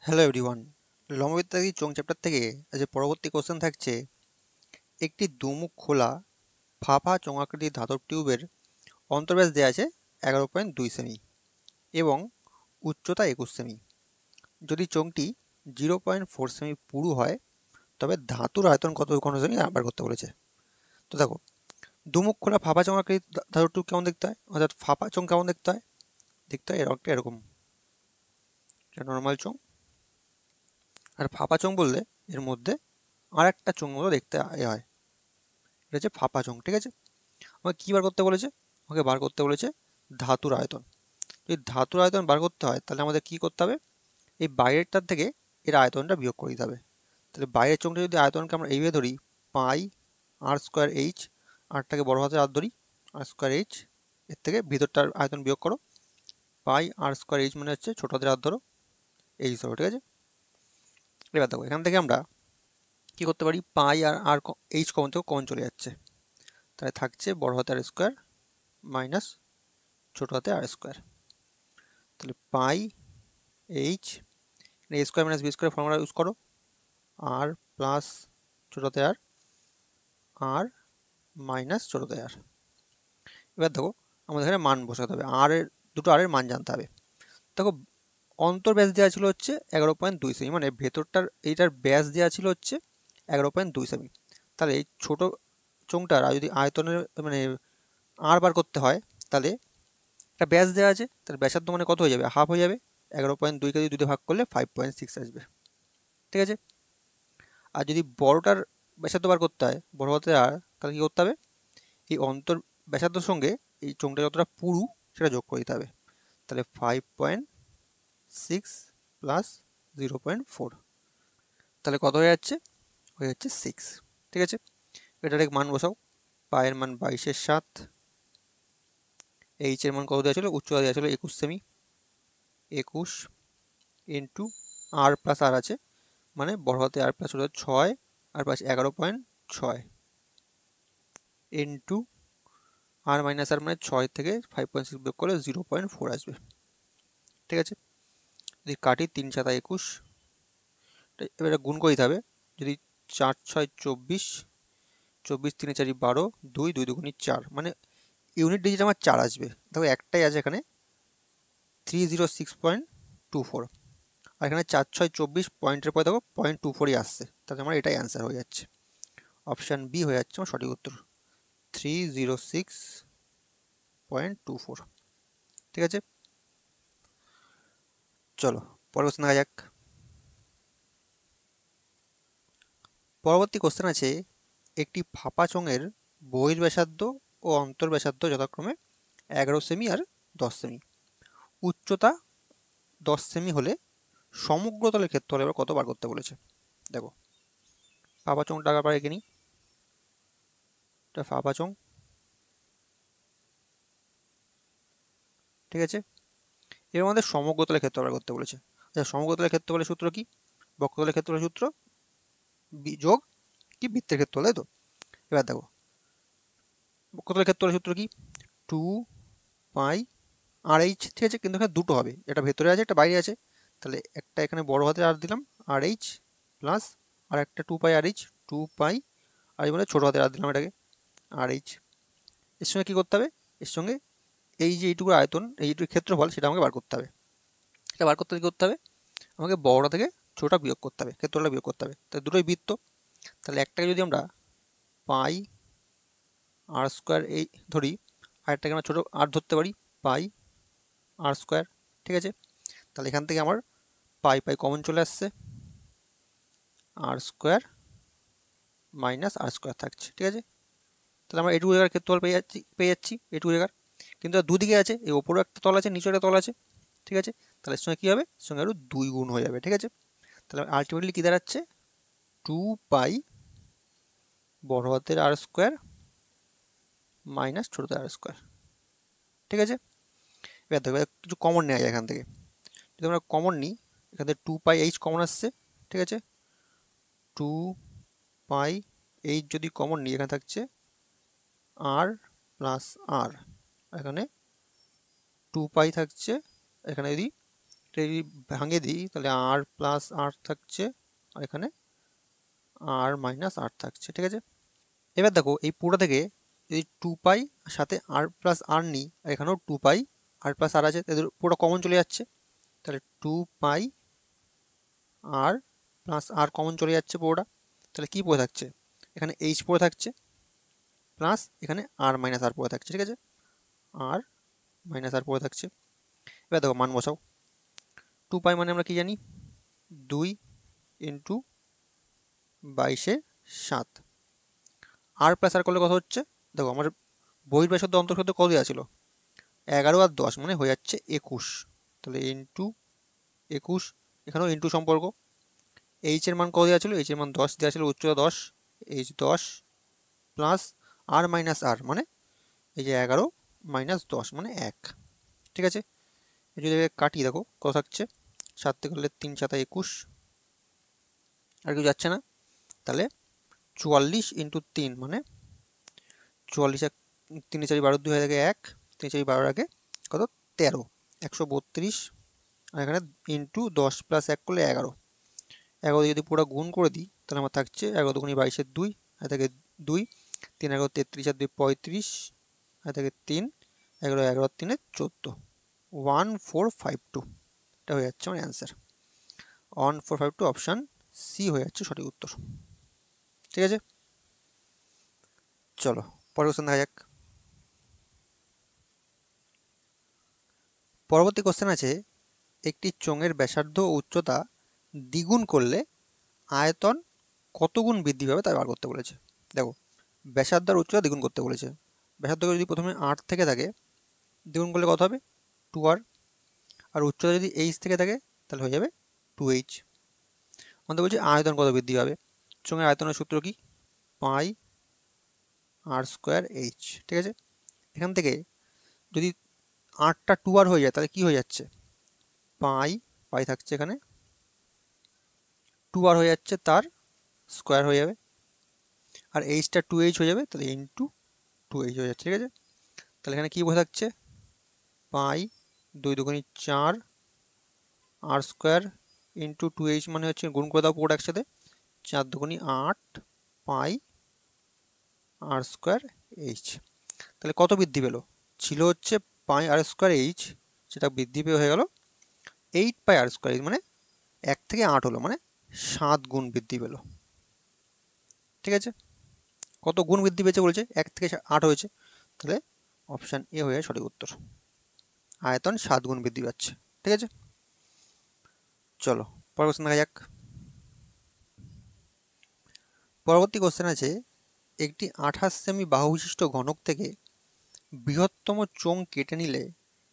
Hello everyone, লম্ববিদ্যার চোং chapter থেকে আজ পরবর্তী কোশ্চেন থাকছে একটি দুমুখ খোলা ফাঁপা চোঙাকৃতির ধাতব টিউবের অন্তর্ব্যাস দেওয়া আছে 11.2 সেমি এবং উচ্চতা 21 সেমি। যদি চোঙটি 0.4 সেমি পুরু হয় তবে ধাতুর আয়তন কত সেমি বার করতে বলেছে। তো দেখো, দুমুখ খোলা ফাঁপা চোঙাকৃতির ধাতব টিউব কেমন দেখতে হয়, অর্থাৎ ফাঁপা চোঙ কেমন দেখতে হয়, এরকম নর্মাল চোঙ। আর ফাঁপা চোঙ বললে এর মধ্যে আর একটা চোঙ মতো দেখতে হয়, এটা হচ্ছে ফাঁপা চোঙ। ঠিক আছে, আমাকে কী বার করতে বলেছে? আমাকে বার করতে বলেছে ধাতুর আয়তন। যদি ধাতুর আয়তন বার করতে হয় তাহলে আমাদের কী করতে হবে, এই বাইরেরটার থেকে এর আয়তনটা বিয়োগ করে দিতে হবে। তাহলে বাইরের চোঙটা যদি আয়তনকে আমরা এইভাবে ধরি, পাই আর স্কোয়ার এইচ, আরটাকে বড় হাতের আর ধরি, আর স্কোয়ার এইচ, এর থেকে ভিতরটার আয়তন বিয়োগ করো, পাই আর স্কোয়ার এইচ মানে হচ্ছে ছোটো হাতের আর ধরো, এইচ ধরো। ঠিক আছে, এবার দেখো এখান থেকে আমরা কী করতে পারি, পাই আর আর এইচ কমন থেকে কমন চলে যাচ্ছে, তাহলে থাকছে বড় হাতের আর স্কোয়ার মাইনাস ছোটো হাতে আর স্কোয়ার। তাহলে pi h, a square minus b square formula use করো, আর প্লাস ছোটোতে আর, আর মাইনাস ছোটোতে আর। এবার দেখো আমাদের এখানে মান বসাতে হবে, আর এর দুটো আর এর মান জানতে হবে। দেখো অন্তর্ব্যাস দেওয়া ছিল হচ্ছে 11.2 সেমি, মানে ভেতরটার এইটার ব্যাস দেওয়া ছিল হচ্ছে 11.2 সেমি। তাহলে এই ছোটো চোঙটার যদি আয়তনের মানে আর বার করতে হয় তাহলে একটা ব্যাস দেওয়া আছে, তার ব্যাসার্ধ মানে কত হয়ে যাবে, হাফ হয়ে যাবে। 11.2কে যদি 2 ভাগ করলে 5.6 আসবে। ঠিক আছে, আর যদি বড়টার ব্যাসার্ধ বার করতে হয়, বড় হাতের আর, তাহলে কী করতে হবে, এই অন্তর ব্যাসার্ধর সঙ্গে এই চোঙটা যতটা পুরু সেটা যোগ করে দিতে হবে। তাহলে 5.6 প্লাস 0.4, তাহলে কত হয়ে যাচ্ছে, 6। ঠিক আছে, এটার এক মান বসাও, পায়ের মান 22/7, এইচের মান কত দেওয়া ছিল, উচ্চতা দেওয়া ছিল 21 সেমি, 21 ইন্টু আর প্লাস আর আছে, মানে বড় হাতে আর প্লাস ছোটো 6, আর প্লাস 11.6 ইন্টু আর মাইনাস আর মানে 6 থেকে 5.6 বিয়োগ করলে 0.4 আসবে। ঠিক আছে, যদি কাটি 3×7=21, এবার গুণ করে দিতে হবে। যদি 4×6=24, 24 3×4=12, 2 2 2 4, মানে ইউনিট ডিজিট আমার 4 আসবে। দেখো একটাই আছে এখানে 306.24, আর এখানে 4×6=24, পয়েন্টের পরে দেখো 0.24ই আসছে, তাহলে আমার এটাই অ্যান্সার হয়ে যাচ্ছে, অপশান বি হয়ে যাচ্ছে আমার সঠিক উত্তর, 306.24। ঠিক আছে, চলো পরের কোশ্চেন দেখা যাক। পরবর্তী কোশ্চেন আছে, একটি ফাঁপা চোঙের বহির্ব্যাসার্ধ ও অন্তর্ব্যাসার্ধ যথাক্রমে 11 সেমি আর 10 সেমি, উচ্চতা 10 সেমি হলে সমগ্র তলের ক্ষেত্রফল এবার কত বার করতে বলেছে। দেখো ফাঁপা চোঙটা আগে এঁকে নিই, এটা ফাঁপা চোঙ। ঠিক আছে, এর মধ্যে সমগ্র তলের ক্ষেত্রফল বার করতে বলেছে। আচ্ছা, সমগ্র তলের ক্ষেত্রফলের সূত্র কি, বক্রতলের ক্ষেত্রফলের সূত্র যোগ কি বৃত্তের ক্ষেত্রফল, তাই তো। এবার দেখো বক্রতলের ক্ষেত্রফলের সূত্র কি, 2 পাই আর এইচ। ঠিক আছে, কিন্তু এখানে দুটো হবে, এটা ভেতরে আছে একটা বাইরে আছে, তাহলে একটা এখানে বড় হাতের আর দিলাম আর এইচ, প্লাস আর একটা 2 পাই আর এইচ, 2 পাই আর এই মানে ছোটো হাতের আর দিলাম এটাকে আর এইচ। এর সঙ্গে কী করতে হবে, এর সঙ্গে এই যে এইটুকু আয়তন, এইটুকু ক্ষেত্রফল, সেটা আমাকে বার করতে হবে। এটা বার করতে কী করতে হবে, আমাকে বড়টা থেকে ছোটোটা বিয়োগ করতে হবে, ক্ষেত্রফলটা বিয়োগ করতে হবে। তাই দুটোই বৃত্ত, তাহলে একটাকে যদি আমরা পাই আর স্কোয়ার এই ধরি, আরেকটাকে আমরা ছোটো আর ধরতে পারি, পাই আর স্কোয়ার। ঠিক আছে, তাহলে এখান থেকে আমার পাই পাই কমন চলে আসছে, আর স্কোয়ার মাইনাস আর স্কোয়ার থাকছে। ঠিক আছে, তাহলে আমরা এটুকু জায়গার ক্ষেত্রফল পেয়ে যাচ্ছি এটুকু জায়গার, কিন্তু দুদিকে আছে, এই ওপরেও একটা তল আছে, নিচে একটা তল আছে। ঠিক আছে, তাহলে এর সঙ্গে কী হবে, এর সঙ্গে আরও 2 গুণ হয়ে যাবে। ঠিক আছে, তাহলে আলটিমেটলি কী দাঁড়াচ্ছে, 2 পাই বড় হাতের আর স্কোয়ার মাইনাস ছোটোতে আর স্কোয়ার। ঠিক আছে, এবার দেখো কিছু কমন নেওয়া যায় এখান থেকে, যদি আমরা কমন নিই, এখান থেকে 2 পাই এইচ কমন আসছে। ঠিক আছে, 2 পাই এইচ যদি কমন নিই, এখানে থাকছে আর প্লাস আর, এখানে 2 পাই থাকছে, এখানে যদি যদি ভাঙিয়ে দিই তাহলে আর প্লাস আর থাকছে, আর এখানে আর মাইনাস আর থাকছে, ঠিক আছে। এবার দেখো এই পুরো থেকে যদি 2 পাই সাথে আর প্লাস আর নিই, আর এখানেও 2 পাই আর প্লাস আর আছে, এদের পুরো কমন চলে যাচ্ছে, তাহলে 2 পাই আর প্লাস আর কমন চলে যাচ্ছে পুরোটা। তাহলে কি পড়ে থাকছে, এখানে এইচ পড়ে থাকছে প্লাস এখানে আর মাইনাস আর পড়ে থাকছে, ঠিক আছে, আর মাইনাস আর পড়ে থাকছে। এবার দেখো মান বসাও। 2 পাই মানে আমরা কি জানি, 2 × 22 = 7। আর প্লাস আর করলে কত হচ্ছে, দেখো আমার বহির্ব্যাসার্ধ অন্তঃসত্ত্ব কত দেওয়া ছিল, 11 আর 10 মানে হয়ে যাচ্ছে 21। তাহলে ইন্টু 21, এখানেও ইন্টু সম্পর্ক। এইচ এর মান কত দেওয়া ছিল, এইচ এর মান 10 দেওয়া ছিল, উচ্চতা 10, এইচ 10 প্লাস আর মাইনাস আর মানে এই যে 11 মাইনাস 10 মানে 1, ঠিক আছে। যদি কাটি দেখো কত থাকছে, 7 থেকে করলে 3 × 7 = 21, আর কিছু যাচ্ছে না। তাহলে 44 × 3 মানে 44, 3 × 4 = 12, 2 হয়ে থাকে 1, 3 × 4 = 12 আগে কত 13, 132, আর এখানে ইন্টু 10 প্লাস 1 করলে 11, 11 দিয়ে যদি পুরো গুণ করে দিই তাহলে আমার থাকছে 11 × 2 = 22, 2 আর থাকে 2, 3 × 11 = 33, আর 2 = 35, আর থাকে 3, 11 11 আর 3 = 14, 1452, এটা হয়ে যাচ্ছে আমার অ্যান্সার। 1452 অপশান সি হয়ে যাচ্ছে সঠিক উত্তর, ঠিক আছে। চলো পরের কোশ্চেন দেখা যাক। পরবর্তী কোশ্চেন আছে, একটি চোঙের ব্যাসার্ধ ও উচ্চতা দ্বিগুণ করলে আয়তন কত গুণ বৃদ্ধি পাবে তা বার করতে বলেছে। দেখো ব্যাসার্ধ আর উচ্চতা দ্বিগুণ করতে বলেছে। ব্যাসার্ধ যদি প্রথমে 8 থেকে থাকে, দ্বিগুণ করলে কত হবে 2r, আর উচ্চতা যদি h থেকে থাকে তাহলে হয়ে যাবে 2h। আমাদের বলছে আয়তন কত বৃদ্ধি পাবে, চোঙের আয়তনের সূত্র কি, পাই r² h, ঠিক আছে। এখান থেকে যদি 8টা 2r হয়ে যায় তাহলে কি হয়ে যাচ্ছে, পাই থাকছে এখানে, 2r হয়ে যাচ্ছে তার স্কোয়ার হয়ে যাবে, আর এইচটা 2h হয়ে যাবে, তাহলে ইন্টু 2h হয়ে যাচ্ছে, ঠিক আছে। তাহলে এখানে কি বসে থাকছে, পাই 2 2 4 r² ইন্টু 2h মানে হচ্ছে গুণ করে দাও পুরোটা একসাথে, 4 2 8 পাই r² h। তাহলে কত বৃদ্ধি পেলো, ছিল হচ্ছে পাই r² h, সেটা বৃদ্ধি পেয়ে হয়ে গেল 8 পাই r² h, মানে 1 থেকে 8 হলো, মানে 7 গুণ বৃদ্ধি পেল, ঠিক আছে। কত গুণ বৃদ্ধি পেয়েছে বলছে, 1 থেকে 8 হয়েছে, তাহলে অপশান এ হয়ে সঠিক উত্তর, আয়তন 7 গুণ বৃদ্ধি পাচ্ছে, ঠিক আছে। চলো পরের কোশ্চেন দেখা যাক। পরবর্তী কোশ্চেন আছে, একটি 28 সেমি বাহু বিশিষ্ট ঘনক থেকে বৃহত্তম চোঙ কেটে নিলে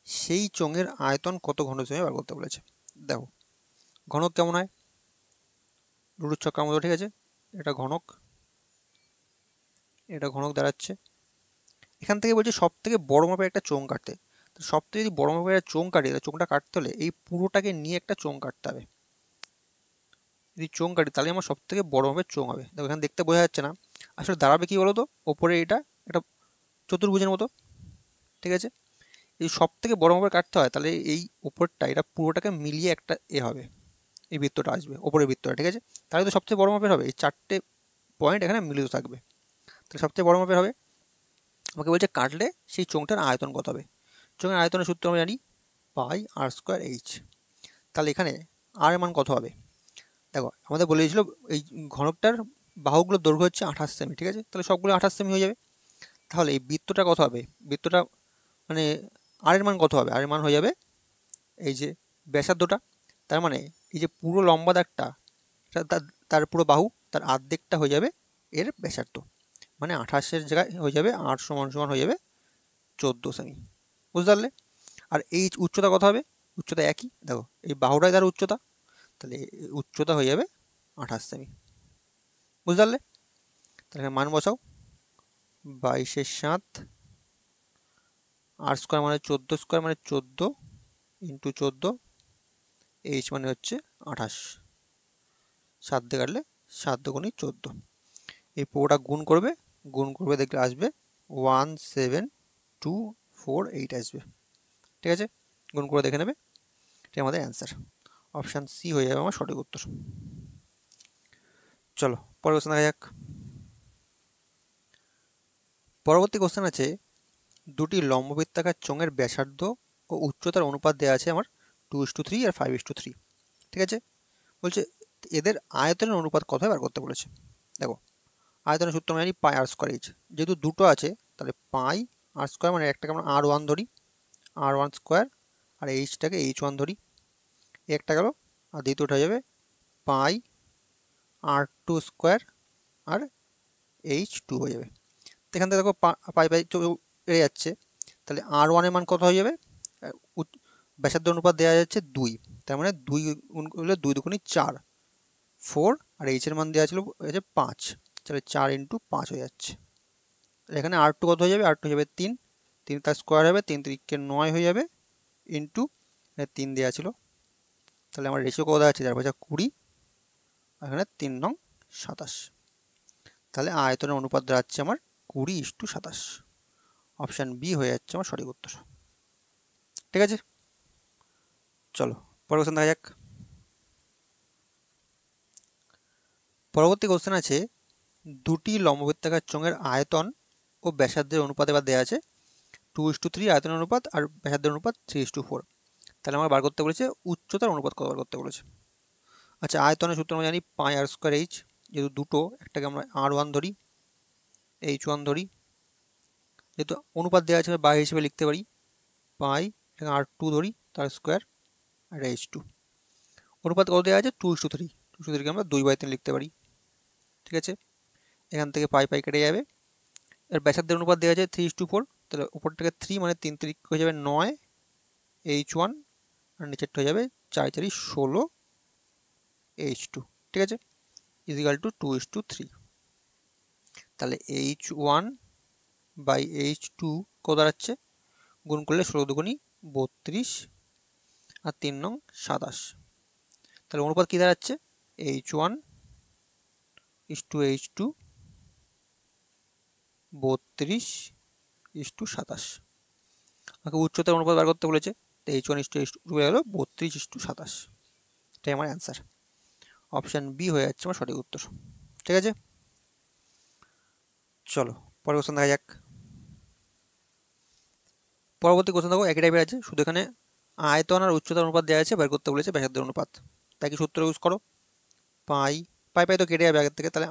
সেই চোঙের আয়তন কত ঘন সেমি বার করতে বলেছে। দেখো ঘনক কেমন হয়, লুডুর ছক্কার মতো, ঠিক আছে। এটা ঘনক দাঁড়াচ্ছে। এখান থেকে বলছে সব থেকে বড় মাপের একটা চোঙ কাটতে, সব থেকে যদি বড় মাপের একটা চোঙ কাটি, তাহলে চোঙটা কাটতে হলে এই পুরোটাকে নিয়ে একটা চোঙ কাটতে হবে। যদি চোঙ কাটি তাহলে আমার সব থেকে বড় মাপের চোঙ হবে। দেখো এখানে দেখতে বোঝা যাচ্ছে না, আসলে দাঁড়াবে কি বলো তো, ওপরে এটা একটা চতুর্ভুজের মতো, ঠিক আছে। এই সব থেকে বড় মাপের কাটতে হয়, তাহলে এই উপরটা এটা পুরোটাকে মিলিয়ে একটা হবে, এই বৃত্তটা আসবে ওপরের বৃত্তটা, ঠিক আছে। তাহলে তো সবচেয়ে বড় মাপের হবে, এই 4টে পয়েন্ট এখানে মিলিত থাকবে, তাহলে সবচেয়ে বড় মাপের হবে। আমাকে বলছে কাটলে সেই চোঙটার আয়তন কত হবে। চোঙের আয়তনের সূত্র আমরা জানি, পাই r² h। তাহলে এখানে আর এর মান কত হবে, দেখো আমাদের বলে দিয়েছিল এই ঘনকটার বাহুগুলোর দৈর্ঘ্য হচ্ছে 28 সেমি, ঠিক আছে। তাহলে সবগুলো 28 সেমি হয়ে যাবে। তাহলে এই বৃত্তটা কত হবে, বৃত্তটা মানে আর এর মান কত হবে, আর এর মান হয়ে যাবে এই যে ব্যাসার্ধটা, তার মানে এই যে পুরো লম্বা দাগটা, তার পুরো বাহু, তার অর্ধেকটা হয়ে যাবে এর ব্যাসার্ধ, মানে 28-এর জায়গায় হয়ে যাবে 8 সমান সমান হয়ে যাবে 14 সেমি, বুঝতে পারলে। আর এই উচ্চতা কত হবে, উচ্চতা একই, দেখো এই বাহুটাই তার উচ্চতা, তাহলে উচ্চতা হয়ে যাবে 28 সেমি, বুঝতে পারলে। তাহলে মান বসাও, 22/7 r² মানে 14² মানে 14 ইন্টু 14, এইচ মানে হচ্ছে 28, 7 দিয়ে কাটলে 7 2 14, এই পুরোটা গুণ করবে দেখলে আসবে 17248 আসবে, ঠিক আছে। গুণ করে দেখে নেবে, এটা আমাদের অ্যান্সার। অপশান সি হয়ে যাবে আমার সঠিক উত্তর। চলো পরের কোশ্চেন দেখা যাক। পরবর্তী কোশ্চেন আছে, দুটি লম্ববৃত্তাকার চোঙের ব্যাসার্ধ ও উচ্চতার অনুপাত দেওয়া আছে আমার 2:3 আর 5:3। ঠিক আছে, বলছে এদের আয়তনের অনুপাত কত বার করতে বলেছে। দেখো আয়তনের সূত্র মানে পাই আর স্কোয়ার এইচ, যেহেতু দুটো আছে তাহলে পাই আর স্কোয়ার মানে একটাকে আমরা R1 ধরি, R1 স্কোয়ার, আর এইচটাকে H1 ধরি, একটা গেল, আর দ্বিতীয়টা হয়ে যাবে পাই R2 স্কোয়ার আর H2 হয়ে যাবে। এখান থেকে দেখো পাই পাই এড়ে যাচ্ছে, তাহলে R1 এর মান কত হয়ে যাবে, ব্যাসার্ধ অনুপাত দেওয়া যাচ্ছে 2, তার মানে 2 গুণ করলে 2 দুগুণে 4, 4, আর এইচ এর মান দেওয়া ছিল হচ্ছে 5, তাহলে 4 × 5 হয়ে যাচ্ছে। এখানে R2 কত হয়ে যাবে, R2 হয়ে যাবে 3, 3 তার স্কোয়ার হবে 3 3 9 হয়ে যাবে, ইন্টু 3 দেওয়া ছিল, তাহলে আমার রেশিও কত আছে 4 5 20, এখানে 3 নং 27, তাহলে আয়তনের অনুপাত দাঁড়াচ্ছে আমার 20:27। অপশান বি হয়ে যাচ্ছে আমার সঠিক উত্তর। ঠিক আছে, চলো পরের কোশ্চেন দেখা যাক। পরবর্তী কোশ্চেন আছে, দুটি লম্ববৃত্তাকার চোঙের আয়তন ও ব্যাসার্ধের অনুপাত এবার দেওয়া আছে 2:3 আয়তনের অনুপাত আর ব্যাসার্ধের অনুপাত 3:4। তাহলে আমার বার করতে বলেছে উচ্চতার অনুপাত কত বার করতে বলেছে। আচ্ছা, আয়তনের সূত্র আমরা জানি পাই আর স্কোয়ার এইচ, যেহেতু দুটো একটাকে আমরা R1 ধরি, H1 ধরি, যেহেতু অনুপাত দেওয়া আছে বাই হিসেবে লিখতে পারি পাই, এটাকে R2 ধরি তার স্কোয়ার আর H2। অনুপাত কত দেওয়া আছে 2:3, 2:3কে আমরা 2/3 লিখতে পারি। ঠিক আছে, এখান থেকে পাই পাই কেটে যাবে, এর ব্যাসার্ধের অনুপাত দেওয়া আছে 3:4, তাহলে উপরটাকে 3 মানে 3 3 হয়ে যাবে 9 H1, আর নিচেরটা হয়ে যাবে 4 4 16 H2। ঠিক আছে, ইজিক্যাল টু 2:3, তাহলে H1 বাই H2 কত দাঁড়াচ্ছে, গুণ করলে 16 দুগুণি 32 আর 3 নং 27, তাহলে অনুপাত কী দাঁড়াচ্ছে H1 H2 32:27। আমাকে উচ্চতার অনুপাত বার করতে বলেছে, তো H1 H2 হয়ে গেল 32:27, এটাই আমার অ্যান্সার। অপশান বি হয়ে যাচ্ছে আমার সঠিক উত্তর। ঠিক আছে, চলো পরের কোশ্চেন দেখা যাক। পরবর্তী কোশ্চেন দেখো একই টাইপের আছে, শুধু এখানে আয়তন আর উচ্চতার অনুপাত দেওয়া আছে, বের করতে বলেছে ব্যাসার্ধের অনুপাত। তাই কি সূত্র ইউজ করো, পাই পাই পাই তো কেটে যাবে আগের থেকে, তাহলে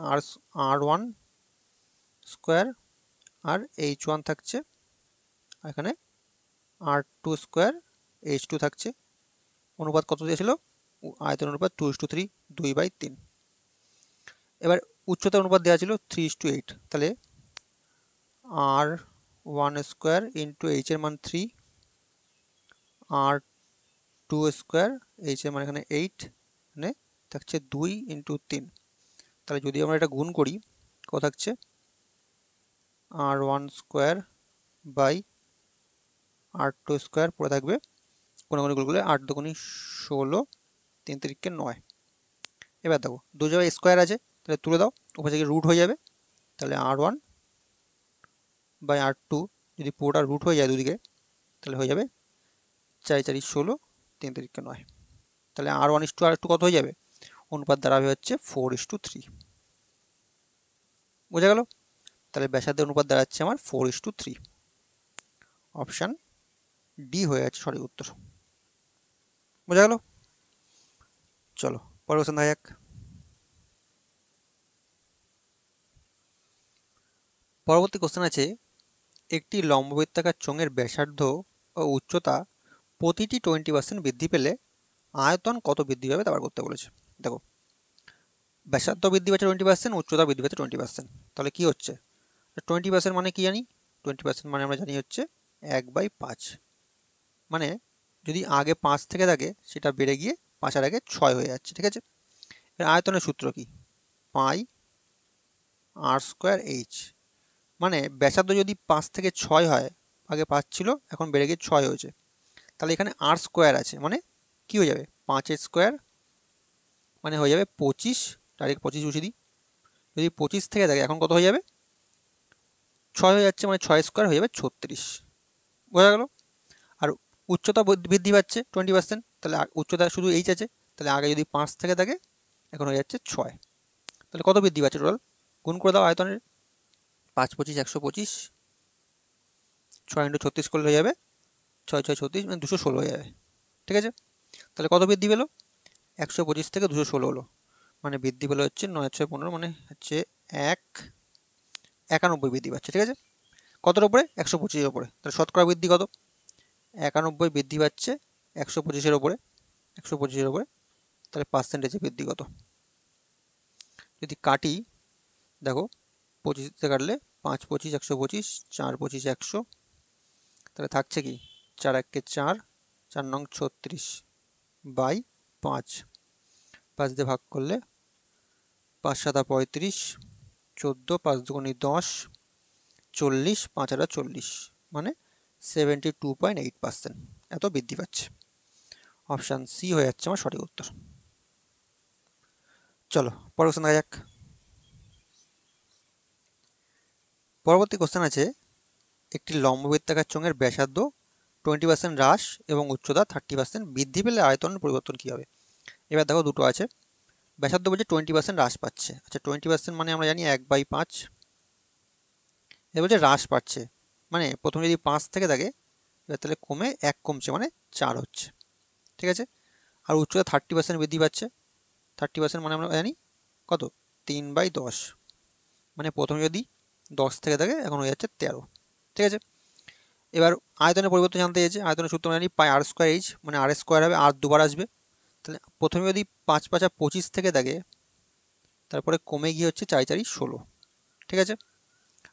R1 স্কোয়ার আর H1 থাকছে, এখানে R2 স্কোয়ার H2 থাকছে। অনুপাত কত দিয়েছিল, আয়তন অনুপাত 2:3, 2/3। এবার উচ্চতার অনুপাত দেওয়া ছিল 3:8, তাহলে R1 স্কোয়ার ইন্টু H এর মান 3, R2 স্কোয়ার H এর মান এখানে 8, মানে থাকছে 2 × 3, তাহলে যদি আমরা এটা গুণ করি কত থাকছে R1 square by R2 square, পরে থাকবে কোনাগুনি গুলো 8 দুগুণি 16, 3 3 9। এবার দেখো দু জায়গায় স্কোয়ার আছে, তাহলে তুলে দাও, উপর থেকে রুট হয়ে যাবে, তাহলে R1 বাই R2 যদি পুরোটা রুট হয়ে যায় দুদিকে, তাহলে হয়ে যাবে 4 4 16, 3 3 9, তাহলে R1:R2 কত হয়ে যাবে, অনুপাত দাঁড়াবে হচ্ছে 4:3। বোঝা গেল, তাহলে ব্যাসার্ধের অনুপাত দাঁড়াচ্ছে আমার 4:3। অপশান ডি হয়ে যাচ্ছে সঠিক উত্তর। বোঝা গেল, চলো পরের কোশ্চেন দেখা যাক। পরবর্তী কোশ্চেন আছে, একটি লম্ববৃত্তাকার চোঙের ব্যাসার্ধ ও উচ্চতা প্রতিটি 20% বৃদ্ধি পেলে আয়তন কত বৃদ্ধি পাবে তা বার করতে বলেছে। দেখো ব্যাসার্ধ বৃদ্ধি পাচ্ছে 20%, উচ্চতা বৃদ্ধি পাচ্ছে 20%, তাহলে কি হচ্ছে 20% মানে কি জানি, 20% মানে আমরা জানি হচ্ছে 1/5, মানে যদি আগে 5 থেকে থাকে সেটা বেড়ে গিয়ে 5 আর আগে 6 হয়ে যাচ্ছে। ঠিক আছে, এর আয়তনের সূত্র কি, পাই আর স্কোয়ার এইচ, মানে ব্যাসার্ধ যদি 5 থেকে 6 হয়, আগে 5 ছিল এখন বেড়ে গিয়ে 6 হয়েছে, তাহলে এখানে আর স্কোয়ার আছে, মানে কি হয়ে যাবে 5 স্কোয়ার, মানে হয়ে যাবে 25, ডাইরেক্ট 25 বসিয়ে দিই, যদি 25 থেকে থাকে এখন কত হয়ে যাবে 6 হয়ে যাচ্ছে, মানে 6 স্কোয়ার হয়ে যাবে 36। বোঝা গেল, আর উচ্চতা বৃদ্ধি পাচ্ছে 20%, তাহলে উচ্চতা শুধু এইচ আছে, তাহলে আগে যদি 5 থেকে থাকে এখন হয়ে যাচ্ছে 6। তাহলে কত বৃদ্ধি পাচ্ছে টোটাল? গুণ করে দাও আয়তনের, 5 25 125, 6 × 36 করলে হয়ে যাবে 6 6 36, মানে 216 হয়ে যাবে। ঠিক আছে, তাহলে কত বৃদ্ধি পেলো? 125 থেকে 216 হলো, মানে বৃদ্ধি পেলো হচ্ছে 9 6 15, মানে হচ্ছে 91 বৃদ্ধি পাচ্ছে। ঠিক আছে, কতর উপরে? 125-এর উপরে। তাহলে শতকরা বৃদ্ধি কত? 91 বৃদ্ধি পাচ্ছে 125-এর উপরে, 125-এর উপরে। তাহলে পার্সেন্টেজে বৃদ্ধি কত? যদি কাটি, দেখো 25 কাটলে 5 25 125, 4 25 100, তাহলে থাকছে কি 4 1 4, 4 নং 36 বাই 5, 5 দিয়ে ভাগ করলে 5 7 35, 14, 5 2 10, 40, 5 8 40, মানে 72.8% এত বৃদ্ধি পাচ্ছে। অপশান সি হয়ে যাচ্ছে আমার সঠিক উত্তর। চলো পরের কোশ্চেন দেখা যাক। পরবর্তী কোশ্চেন আছে, একটি লম্ববৃত্তাকার চোঙের ব্যাসার্ধ 20% হ্রাস এবং উচ্চতা 30% বৃদ্ধি পেলে আয়তনের পরিবর্তন কী হবে? এবার দেখো দুটো আছে, ব্যাসার্ধ বলছে 20% হ্রাস পাচ্ছে। আচ্ছা 20% মানে আমরা জানি 1/5, এবার বলছে হ্রাস পাচ্ছে, মানে প্রথমে যদি 5 থেকে থাকে এবার তাহলে কমে 1 কমছে, মানে 4 হচ্ছে। ঠিক আছে, আর উচ্চতা 30% বৃদ্ধি পাচ্ছে, 30% মানে আমরা জানি কত? 3/10, মানে প্রথমে যদি 10 থেকে থাকে এখন হয়ে যাচ্ছে 13। ঠিক আছে, এবার আয়তনের পরিবর্তন জানতে চেয়েছে। আয়তনের সূত্র জানি পাই আর স্কোয়ার এইচ, মানে আর স্কোয়ার হবে, আর দুবার আসবে। তাহলে প্রথমে যদি 5 5 25 থেকে থাকে, তারপরে কমে গিয়ে হচ্ছে 4 4 16। ঠিক আছে,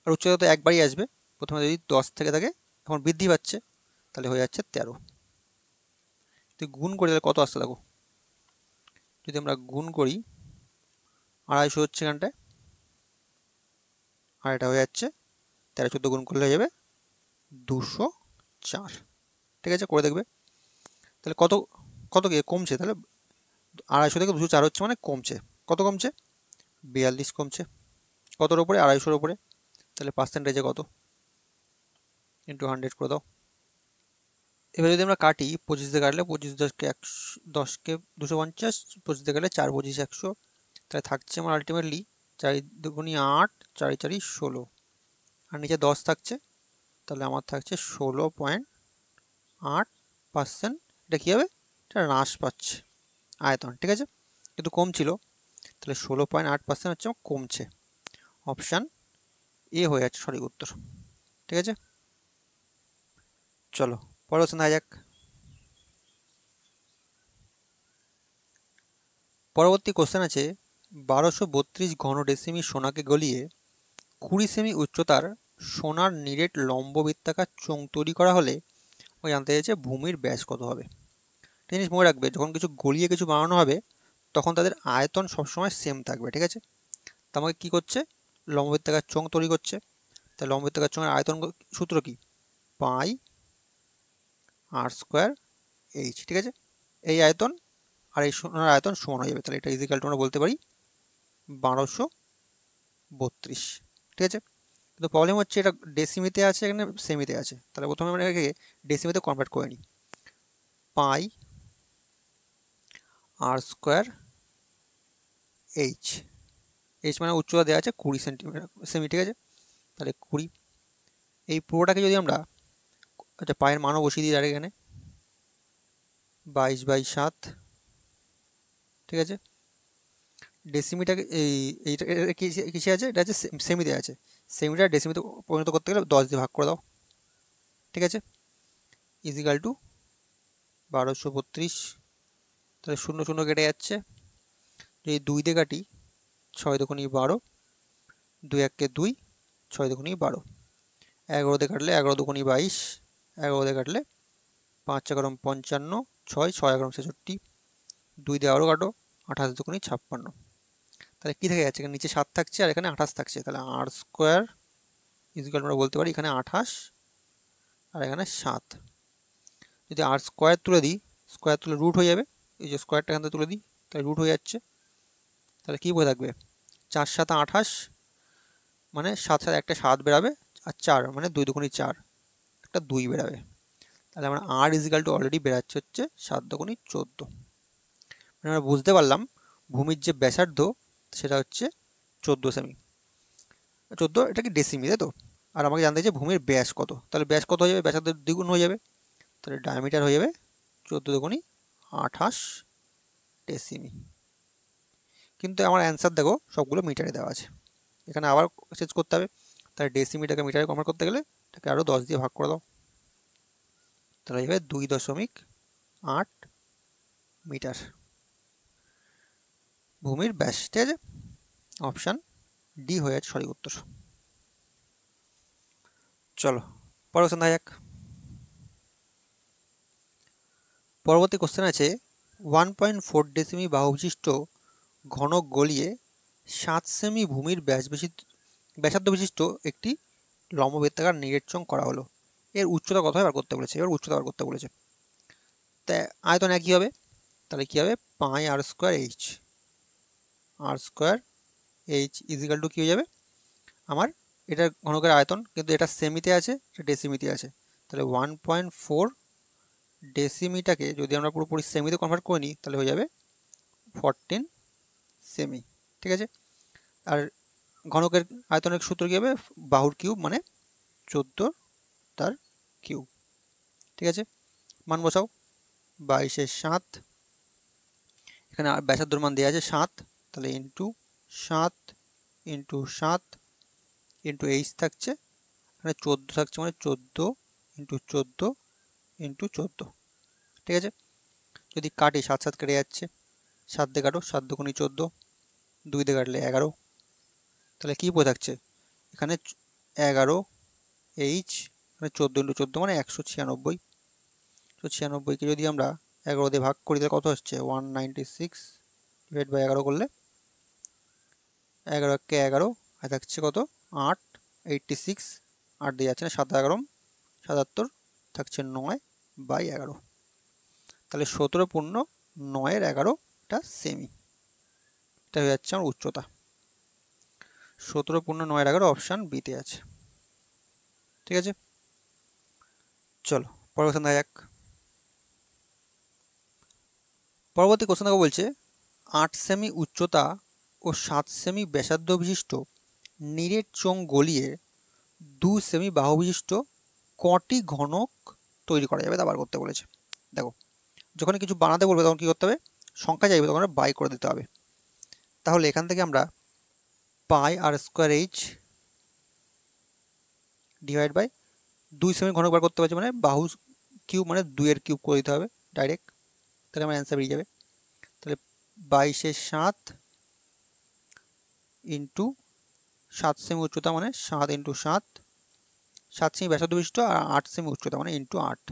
আর উচ্চতা তো একবারই আসবে, প্রথমে যদি 10 থেকে থাকে এখন বৃদ্ধি পাচ্ছে, তাহলে হয়ে যাচ্ছে 13। যদি গুণ করি তাহলে কত আসছে দেখো, যদি আমরা গুণ করি 250 হচ্ছে এখানটায়, আর এটা হয়ে যাচ্ছে 13 14 গুণ করলে হয়ে যাবে 204। ঠিক আছে, করে দেখবে। তাহলে কত কত কি কমছে? তাহলে 250 থেকে 204 হচ্ছে, মানে কমছে। কত কমছে? 42 কমছে। কতর উপরে? 250-এর উপরে। তাহলে পার্সেন্টেজে কত? ইন্টু 100 করে দাও। এবার যদি আমরা কাটি, 25 দিয়ে কাটলে 25 10কে 10কে 250, 25 দিয়ে কাটলে 4 25 100, তাহলে থাকছে আমার আলটিমেটলি 4 2 8, 4 4 16, আর নিচে 10 থাকছে, তাহলে আমার থাকছে 16.8%। এটা কী হবে? এটা হ্রাস পাচ্ছে আয়তন। ঠিক আছে, কিন্তু কম ছিল, তাহলে 16.8% হচ্ছে কমছে। অপশান এ হয়ে যাচ্ছে সঠিক উত্তর। ঠিক আছে, চলো পরের কোশ্চেন দেখা যাক। পরবর্তী কোশ্চেন আছে, 1232 ঘন ডেসিমি সোনাকে গলিয়ে 20 সেমি উচ্চতার সোনার নিরেট লম্ব বৃত্তাকার চোঙ তৈরি করা হলে ও জানতে চাইছে ভূমির ব্যাস কত হবে। একটা জিনিস মনে রাখবে, যখন কিছু গলিয়ে কিছু বানানো হবে তখন তাদের আয়তন সবসময় সেম থাকবে। ঠিক আছে, তো আমাকে কী করছে? লম্ব বৃত্তাকার চোঙ তৈরি করছে, তাই লম্ব বৃত্তাকার চোঙের আয়তন সূত্র কি? পাই আর স্কোয়ার এইচ। ঠিক আছে, এই আয়তন আর এই সোনার আয়তন সমান হয়ে যাবে, তাহলে এটা ইজিক্যাল টু আমরা বলতে পারি 1232। ঠিক আছে, কিন্তু প্রবলেম হচ্ছে এটা ডেসিমিতে আছে, এখানে সেমিতে আছে। তাহলে প্রথমে আমরা এটাকে ডেসিমিতে কনভার্ট করে নিই। পাই আর স্কোয়ার এইচ, এইচ মানে উচ্চতা দেওয়া আছে 20 সেমি। ঠিক আছে, তাহলে 20, এই পুরোটাকে যদি আমরা, আচ্ছা পায়ের মানও বসিয়ে দিই আর এখানে 22/7। ঠিক আছে, ডেসিমিটাকে এইটা কিসে আছে? এটা আছে সেমিতে আছে। সেমিটা ডেসিমিতে পরিণত করতে গেলে 10 দিয়ে ভাগ করে দাও। ঠিক আছে, ইজিক্যাল টু 1232। তাহলে 0 0 কেটে যাচ্ছে, যদি 2 দিয়ে কাটি 6 2 12, 2 1 2, 6 2 12, 11 দিয়ে কাটলে 11 2 22, 11 দিয়ে কাটলে 5 11 55, 6 6 11 66, 2 দিয়ে আরও কাটো 28 2 56। তাহলে কী থেকে যাচ্ছে? এখানে নিচে 7 থাকছে আর এখানে 28 থাকছে, তাহলে আর স্কোয়ার ইজিক্যাল আমরা বলতে পারি এখানে 28 আর এখানে 7। যদি আর স্কোয়ার তুলে দিই, স্কোয়ার তুলে রুট হয়ে যাবে, এই যে স্কোয়ারটা এখান থেকে তুলে দিই তাহলে রুট হয়ে যাচ্ছে। তাহলে কী বলে থাকবে? 4 7 28, মানে 7 7 একটা 7 বেরাবে, আর 4 মানে 2 2 4 একটা 2 বেরাবে। তাহলে আমরা আর ইজিক্যাল টু অলরেডি বেরাচ্ছে হচ্ছে 7 দুগুণী 14। মানে আমরা বুঝতে পারলাম ভূমির যে ব্যাসার্ধ সেটা হচ্ছে 14 সেমি। 14 এটা কি ডেসিমি, তাই তো? আর আমাকে জানতে চাই ভূমির ব্যাস কত, তাহলে ব্যাস কত হয়ে যাবে, ব্যাসার্ধের দ্বিগুণ হয়ে যাবে, তাহলে ডায়ামিটার হয়ে যাবে 14 দুগুণী 28 ডেসিমি। কিন্তু আমার অ্যান্সার দেখো সবগুলো মিটারে দেওয়া আছে, এখানে আবার চেঞ্জ করতে হবে। তাহলে ডেসিমিটাকে মিটারে কনভার্ট করতে গেলে এটাকে আরও 10 দিয়ে ভাগ করে দাও, তাহলে হয়ে যাবে 2.8 মিটার ভূমির ব্যাস। ঠিক আছে, অপশান ডি হয়ে যাচ্ছে সঠিক উত্তর। চলো পরের কোশ্চেন দেখা যাক। পরবর্তী কোশ্চেন আছে 1.4 ডেসিমি বাহু বিশিষ্ট ঘনক গলিয়ে 7 সেমি ভূমির ব্যাসার্ধ বিশিষ্ট একটি লম্ববৃত্তাকার নিরেট চোঙ করা হলো, এর উচ্চতা কত হয় বার করতে বলেছে। এবার উচ্চতা বার করতে বলেছে, তাই আয়তন একই হবে, তাহলে কী হবে পাই r square H is equal two কী হয়ে যাবে আমার, এটা ঘনকের আয়তন কিন্তু এটা সেমিতে আছে, এটা ডেসিমিতে আছে, তাহলে 1.4 ডেসিমিটাকে যদি আমরা পুরোপুরি সেমিতে কনভার্ট করে নিই তাহলে হয়ে যাবে 14 সেমি। ঠিক আছে, আর ঘনকের আয়তনের সূত্র কী হবে, বাহুর কিউব মানে 14 তার কিউব। ঠিক আছে, মান বসাও 22/7, এখানে ব্যাসার্ধর মান দেওয়া আছে 7, তাহলে ইন্টু 7 ইন্টু 7 ইন্টু এইচ থাকছে, এখানে 14 থাকছে মানে 14 ইন্টু 14 ইন্টু 14। ঠিক আছে, যদি কাটি 7 7 কেটে যাচ্ছে, 7 দিয়ে কাটো, 7 দুগুণী 14, 2 দিয়ে কাটলে 11, তাহলে কী পড়ে থাকছে এখানে 11 এইচ, এখানে 14 ইন্টু 14 মানে 196। 196কে যদি আমরা 11 দিয়ে ভাগ করি তাহলে কত হচ্ছে 196 ডিভাইড বাই 11 করলে 11 কে 11 আর থাকছে কত 8, 86, 8 দিয়ে যাচ্ছে না 7 11 77, থাকছে 9/11, তাহলে 17.9/11 সেমি, এটা হয়ে যাচ্ছে আমার উচ্চতা। 17.9/11 অপশান বিতে আছে। ঠিক আছে, চলো পরের কোশ্চেন দেখা যাক। পরবর্তী কোশ্চেন দেখো বলছে 8 সেমি উচ্চতা ও 7 সেমি ব্যাসার্ধ বিশিষ্ট নিরেট চোঙ গলিয়ে 2 সেমি বাহু বিশিষ্ট কটি ঘনক তৈরি করা যাবে তা বার করতে বলেছে। দেখো যখন কিছু বানাতে বলবে তখন কী করতে হবে, সংখ্যা চাইবে তখন বাই করে দিতে হবে। তাহলে এখান থেকে আমরা পাই r square h divide by 2 সেমি ঘনক বার করতে পারছি, মানে বাহু কিউব মানে 2 এর কিউব করে দিতে হবে ডাইরেক্ট, তাহলে আমার অ্যান্সার বেরিয়ে যাবে। তাহলে 22/7 ইন্টু 7 সেমি উচ্চতা মানে 7 ইন্টু 7, 7 সেমি ব্যাসার্ধ বিশিষ্ট আর 8 সেমি উচ্চতা মানে ইন্টু 8,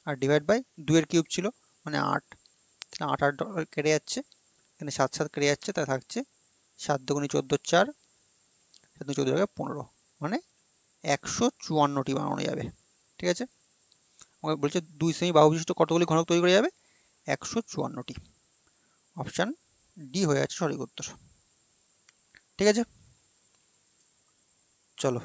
আর ডিভাইড বাই 2 এর কিউব ছিল মানে 8, তাহলে 8 8 কেটে যাচ্ছে, এখানে 7 7 কেটে যাচ্ছে, তাই থাকছে 7 দুগুণী 14 4, 7 দুগুণী 14 15, মানে 154টি বানানো যাবে। ঠিক আছে, আমাকে বলছে 2 সেমি বাহু বিশিষ্ট কতগুলি ঘনক তৈরি করা যাবে, 154টি। অপশান ডি হয়ে যাচ্ছে সঠিক উত্তর। ঠিক আছে, চলো